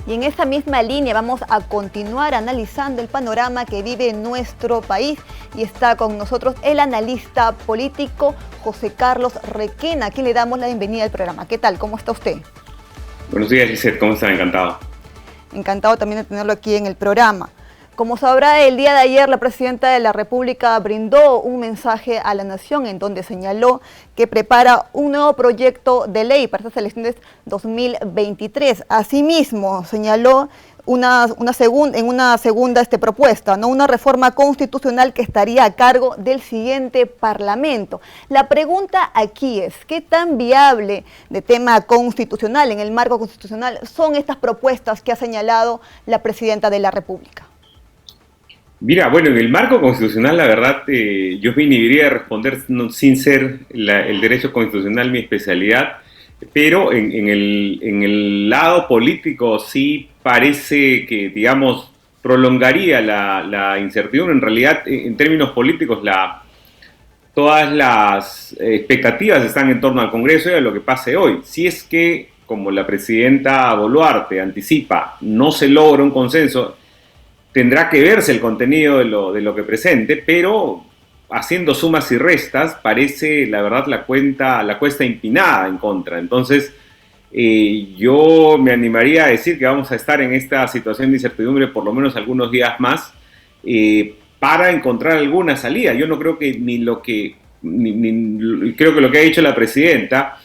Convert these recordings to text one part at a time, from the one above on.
Y en esa misma línea vamos a continuar analizando el panorama que vive nuestro país. Y está con nosotros el analista político José Carlos Requena, a quien le damos la bienvenida al programa. ¿Qué tal? ¿Cómo está usted? Buenos días, Lizeth. ¿Cómo está? Encantado. Encantado también de tenerlo aquí en el programa. Como sabrá, el día de ayer la Presidenta de la República brindó un mensaje a la Nación en donde señaló que prepara un nuevo proyecto de ley para estas elecciones 2023. Asimismo, señaló una segunda propuesta, ¿no? Una reforma constitucional que estaría a cargo del siguiente Parlamento. La pregunta aquí es, ¿qué tan viable de tema constitucional, en el marco constitucional, son estas propuestas que ha señalado la Presidenta de la República? Mira, bueno, en el marco constitucional, la verdad, yo me inhibiría de responder sin ser el derecho constitucional mi especialidad, pero en el lado político sí parece que, digamos, prolongaría la incertidumbre. En realidad, en términos políticos, todas las expectativas están en torno al Congreso y a lo que pase hoy. Si es que, como la presidenta Boluarte anticipa, no se logra un consenso, tendrá que verse el contenido de lo que presente, pero haciendo sumas y restas parece, la verdad, la cuesta empinada en contra. Entonces, yo me animaría a decir que vamos a estar en esta situación de incertidumbre por lo menos algunos días más para encontrar alguna salida. Yo no creo que creo que lo que ha dicho la presidenta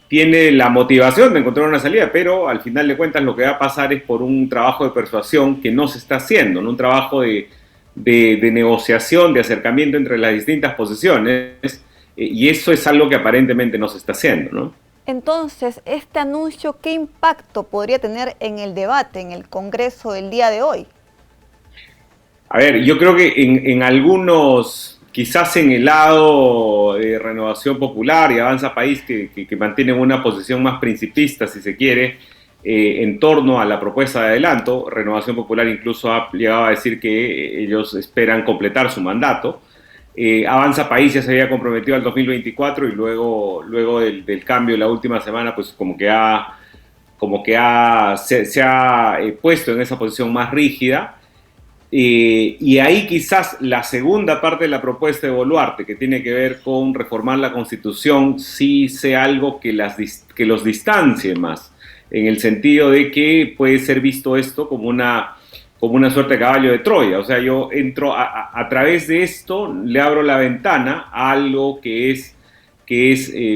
tiene la motivación de encontrar una salida, pero al final de cuentas lo que va a pasar es por un trabajo de persuasión que no se está haciendo, ¿no? Un trabajo de negociación, de acercamiento entre las distintas posiciones, y eso es algo que aparentemente no se está haciendo, ¿no? Entonces, este anuncio, ¿qué impacto podría tener en el debate, en el Congreso del día de hoy? A ver, yo creo que en algunos, quizás en el lado de Renovación Popular y Avanza País, que mantienen una posición más principista, si se quiere, en torno a la propuesta de adelanto. Renovación Popular incluso ha llegado a decir que ellos esperan completar su mandato. Avanza País ya se había comprometido al 2024 y luego del cambio de la última semana, pues se ha puesto en esa posición más rígida. Y ahí quizás la segunda parte de la propuesta de Boluarte, que tiene que ver con reformar la Constitución, sí sea algo que los distancie más, en el sentido de que puede ser visto esto como una suerte de caballo de Troya. O sea, yo entro a través de esto, le abro la ventana a algo que es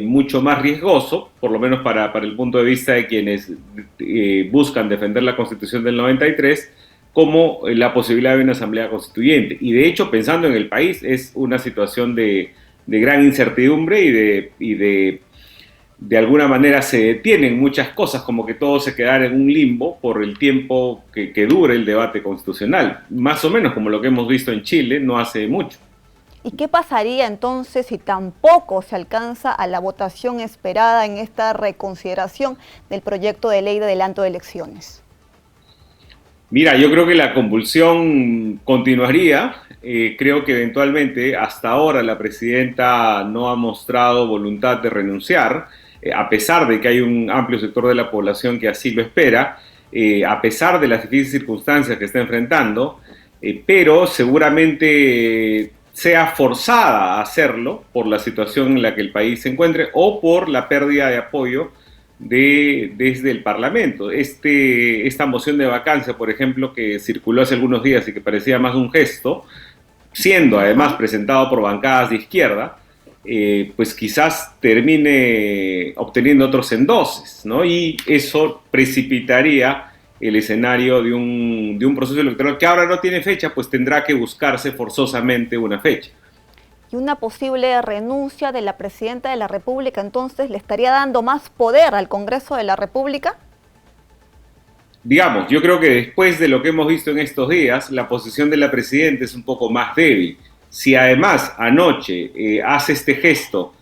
mucho más riesgoso, por lo menos para el punto de vista de quienes buscan defender la Constitución del 93, como la posibilidad de una asamblea constituyente. Y de hecho, pensando en el país, es una situación de gran incertidumbre y de alguna manera se detienen muchas cosas, como que todo se quedara en un limbo por el tiempo que dure el debate constitucional, más o menos como lo que hemos visto en Chile no hace mucho. ¿Y qué pasaría entonces si tampoco se alcanza a la votación esperada en esta reconsideración del proyecto de ley de adelanto de elecciones? Mira, yo creo que la convulsión continuaría. Creo que eventualmente, hasta ahora, la presidenta no ha mostrado voluntad de renunciar, a pesar de que hay un amplio sector de la población que así lo espera, a pesar de las difíciles circunstancias que está enfrentando, pero seguramente sea forzada a hacerlo por la situación en la que el país se encuentre o por la pérdida de apoyo desde el Parlamento. Esta moción de vacancia, por ejemplo, que circuló hace algunos días y que parecía más un gesto, siendo además presentado por bancadas de izquierda, pues quizás termine obteniendo otros endoses, ¿no? Y eso precipitaría el escenario de un proceso electoral que ahora no tiene fecha, pues tendrá que buscarse forzosamente una fecha. Y una posible renuncia de la Presidenta de la República, entonces, ¿le estaría dando más poder al Congreso de la República? Digamos, yo creo que después de lo que hemos visto en estos días, la posición de la Presidenta es un poco más débil. Si además anoche hace este gesto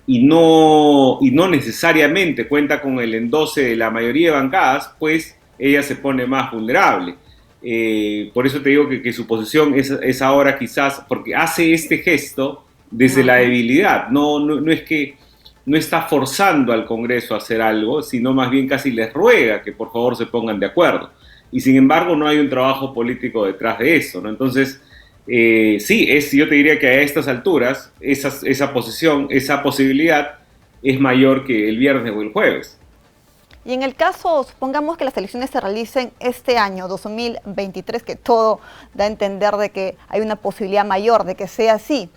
y no necesariamente cuenta con el endose de la mayoría de bancadas, pues ella se pone más vulnerable. Por eso te digo que su posición es ahora quizás, porque hace este gesto desde la debilidad, no es que no está forzando al Congreso a hacer algo, sino más bien casi les ruega que por favor se pongan de acuerdo. y sin embargo no hay un trabajo político detrás de eso, ¿no? Entonces, sí, yo te diría que a estas alturas esa posibilidad es mayor que el viernes o el jueves. Y en el caso, supongamos que las elecciones se realicen este año, 2023, que todo da a entender de que hay una posibilidad mayor de que sea así,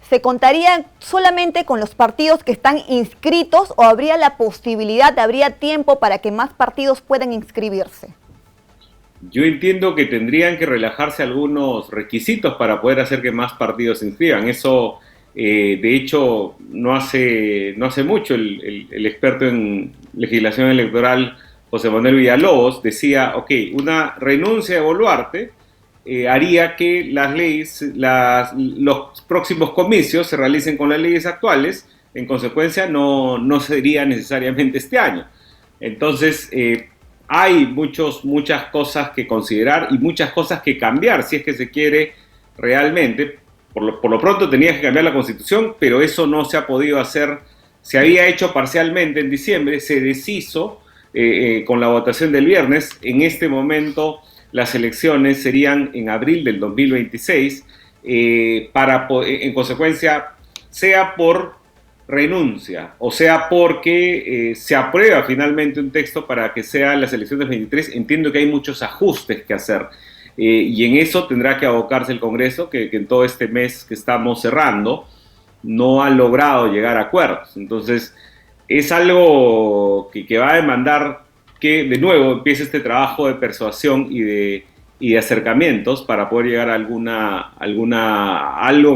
¿se contaría solamente con los partidos que están inscritos o habría la posibilidad, habría tiempo para que más partidos puedan inscribirse? Yo entiendo que tendrían que relajarse algunos requisitos para poder hacer que más partidos se inscriban. Eso, de hecho, no hace mucho el experto en legislación electoral, José Manuel Villalobos, decía, ok, una renuncia de Boluarte haría que los próximos comicios se realicen con las leyes actuales, en consecuencia no sería necesariamente este año. Entonces, hay muchas cosas que considerar y muchas cosas que cambiar si es que se quiere realmente. Por lo pronto tenía que cambiar la Constitución, pero eso no se ha podido hacer. Se había hecho parcialmente en diciembre, se deshizo con la votación del viernes. En este momento las elecciones serían en abril del 2026, en consecuencia, sea por renuncia, o sea porque se aprueba finalmente un texto para que sean las elecciones 23, entiendo que hay muchos ajustes que hacer, y en eso tendrá que abocarse el Congreso, que en todo este mes que estamos cerrando no ha logrado llegar a acuerdos. Entonces es algo que va a demandar que de nuevo empiece este trabajo de persuasión y de acercamientos para poder llegar a algo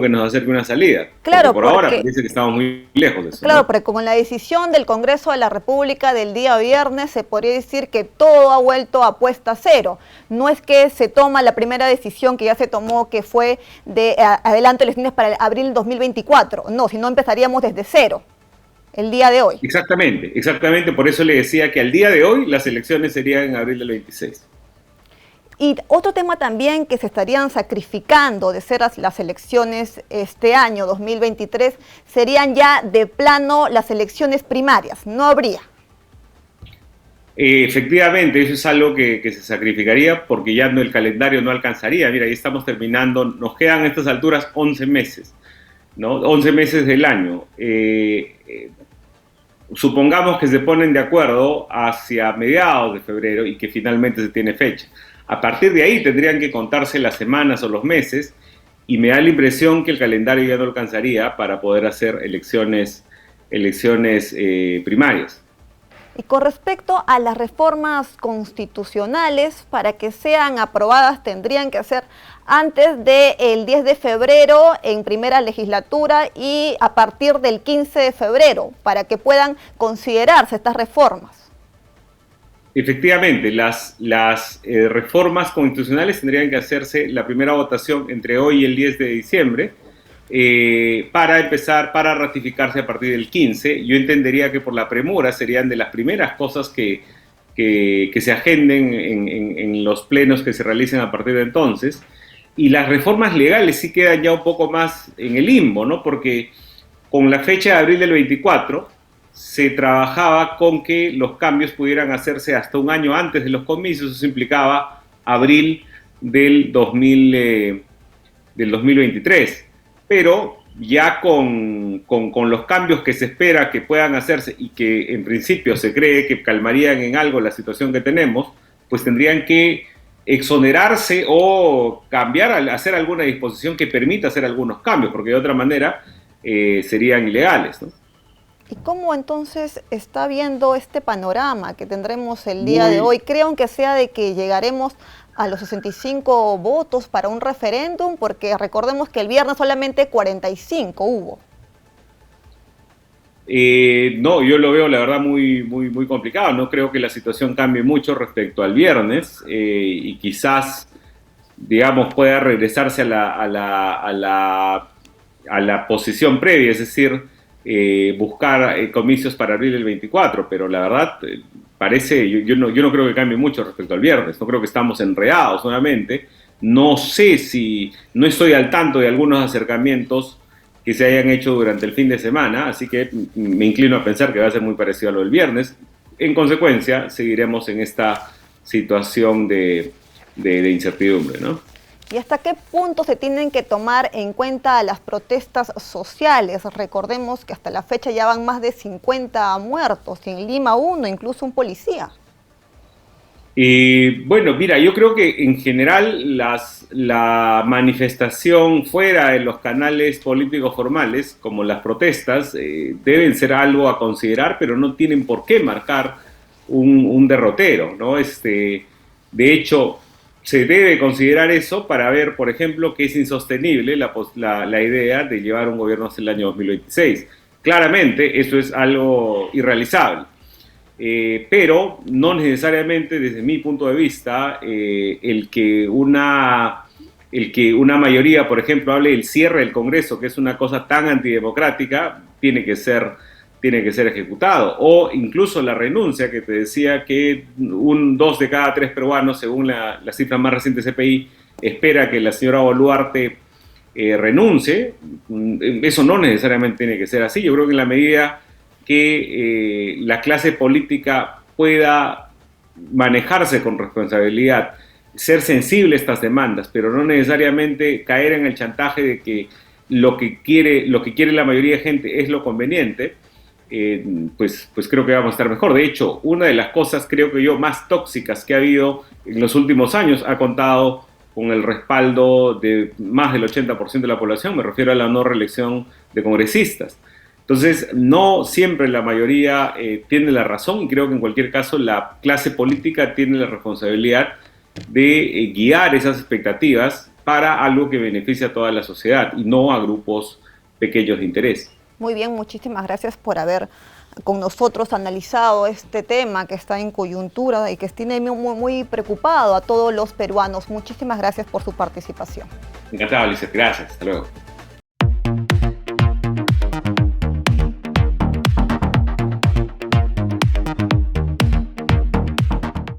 que nos acerque a una salida. Claro, porque ahora parece que estamos muy lejos de eso. Claro, ¿no? porque con la decisión del Congreso de la República del día viernes se podría decir que todo ha vuelto a puesta cero. No es que se toma la primera decisión que ya se tomó, que fue de adelanto elecciones para abril del 2024. No, si no empezaríamos desde cero. El día de hoy. Exactamente, por eso le decía que al día de hoy las elecciones serían en abril del 26. Y otro tema también que se estarían sacrificando de ser las elecciones este año 2023 serían ya de plano las elecciones primarias, no habría. Efectivamente, eso es algo que se sacrificaría porque ya el calendario no alcanzaría. Mira, ahí estamos terminando, nos quedan a estas alturas 11 meses, ¿no? 11 meses del año. Supongamos que se ponen de acuerdo hacia mediados de febrero y que finalmente se tiene fecha. A partir de ahí tendrían que contarse las semanas o los meses y me da la impresión que el calendario ya no alcanzaría para poder hacer elecciones primarias. Y con respecto a las reformas constitucionales, para que sean aprobadas tendrían que ser antes del 10 de febrero en primera legislatura y a partir del 15 de febrero, para que puedan considerarse estas reformas. Efectivamente, las reformas constitucionales tendrían que hacerse la primera votación entre hoy y el 10 de diciembre para ratificarse a partir del 15. Yo entendería que por la premura serían de las primeras cosas que se agenden en los plenos que se realicen a partir de entonces. Y las reformas legales sí quedan ya un poco más en el limbo, ¿no? Porque con la fecha de abril del 24 se trabajaba con que los cambios pudieran hacerse hasta un año antes de los comicios. Eso implicaba abril del 2023. Pero ya con los cambios que se espera que puedan hacerse y que en principio se cree que calmarían en algo la situación que tenemos, pues tendrían que exonerarse o cambiar, hacer alguna disposición que permita hacer algunos cambios, porque de otra manera serían ilegales, ¿no? ¿Y cómo entonces está viendo este panorama que tendremos el día de hoy? ¿Creen que sea de que llegaremos a los 65 votos para un referéndum? Porque recordemos que el viernes solamente 45 hubo. No, yo lo veo la verdad muy complicado. No creo que la situación cambie mucho respecto al viernes y quizás, digamos, pueda regresarse a la posición previa, es decir, buscar comicios para abril del 24, pero la verdad yo no creo que cambie mucho respecto al viernes. No creo que estamos enredados nuevamente. No estoy al tanto de algunos acercamientos que se hayan hecho durante el fin de semana, así que me inclino a pensar que va a ser muy parecido a lo del viernes. En consecuencia, seguiremos en esta situación de incertidumbre, ¿no? ¿Y hasta qué punto se tienen que tomar en cuenta las protestas sociales? Recordemos que hasta la fecha ya van más de 50 muertos, y en Lima uno, incluso un policía. Bueno, mira, yo creo que en general la manifestación fuera de los canales políticos formales, como las protestas, deben ser algo a considerar, pero no tienen por qué marcar un derrotero, ¿no? De hecho, se debe considerar eso para ver, por ejemplo, que es insostenible la idea de llevar un gobierno hasta el año 2026. Claramente, eso es algo irrealizable. Pero no necesariamente, desde mi punto de vista, el que una mayoría, por ejemplo, hable del cierre del Congreso, que es una cosa tan antidemocrática, tiene que ser ejecutado. O incluso la renuncia, que te decía que 2 de cada 3 peruanos, según la cifra más reciente de CPI, espera que la señora Boluarte renuncie. Eso no necesariamente tiene que ser así. Yo creo que en la medida que la clase política pueda manejarse con responsabilidad, ser sensible a estas demandas, pero no necesariamente caer en el chantaje de que lo que quiere la mayoría de gente es lo conveniente, pues creo que vamos a estar mejor. De hecho, una de las cosas, creo que yo, más tóxicas que ha habido en los últimos años ha contado con el respaldo de más del 80% de la población, me refiero a la no reelección de congresistas. Entonces, no siempre la mayoría tiene la razón, y creo que en cualquier caso la clase política tiene la responsabilidad de guiar esas expectativas para algo que beneficie a toda la sociedad y no a grupos pequeños de interés. Muy bien, muchísimas gracias por haber con nosotros analizado este tema que está en coyuntura y que tiene muy preocupado a todos los peruanos. Muchísimas gracias por su participación. Encantado, Alicia. Gracias. Hasta luego.